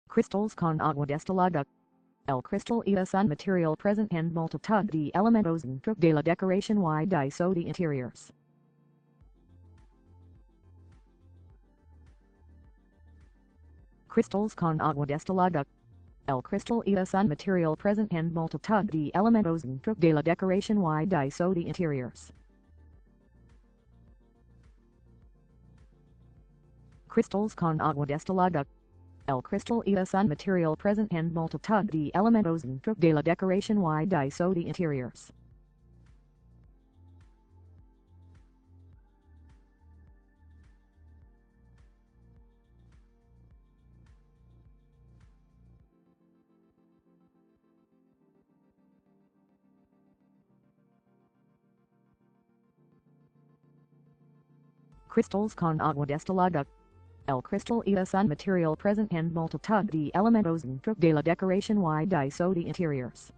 Cristales con agua destilada. El cristal es un material present en multitud de elementos dentro de la decoración y diseño de interiores. Cristales con agua destilada. El cristal es un material present en multitud de elementos dentro de la decoración y diseño de interiores. Cristales con agua destilada. El cristal es un material present en multitud de elementos dentro de la decoración y diseño de interiores. Cristales con agua destilada. El cristal es un material present en multitud de elementos dentro de la decoración y diseño de interiores.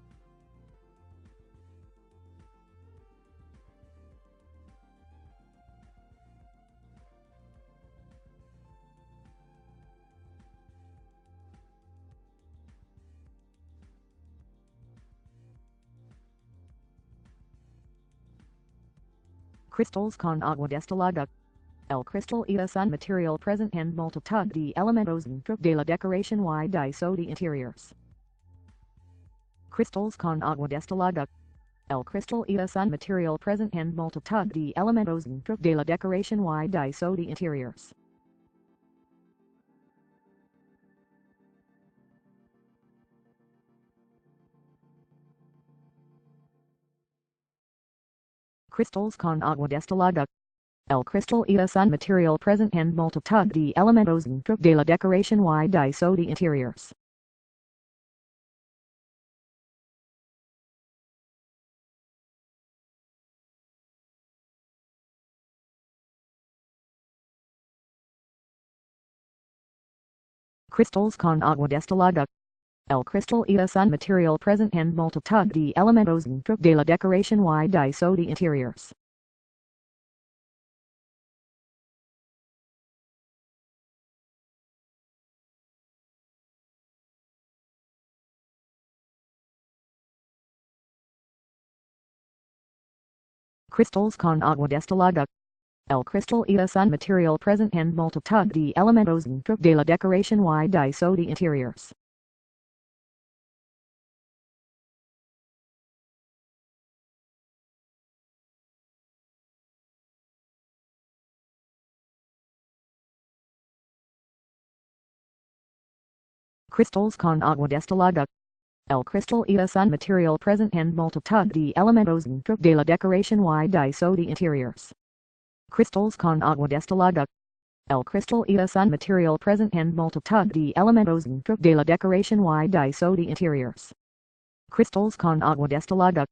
Cristales con agua destilada. El cristal es un material present en multitud de elementos dentro de la decoración y diseño de interiores. Cristales con agua destilada. El cristal es un material present en multitud de elementos dentro de la decoración y diseño de interiores. Cristales con agua destilada. El cristal es un material present en multitud de elementos dentro de la decoración y diseño de interiores. Cristales con agua destilada. El cristal es un material present en multitud de elementos dentro de la decoración y diseño de interiores. Cristales con agua destilada. El cristal es un material present en multitud de elementos dentro de la decoración y diseño de interiores. Cristales con agua destilada. El cristal es un material present en multitud de elementos dentro de la decoración y diseño de interiores. Cristales con agua destilada. El cristal es un material present en multitud de elementos dentro de la decoración y diseño de interiores. Cristales con agua destilada.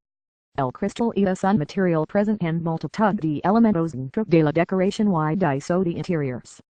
El cristal es un material present en multitud de elementos dentro de la decoración y diseño de interiores.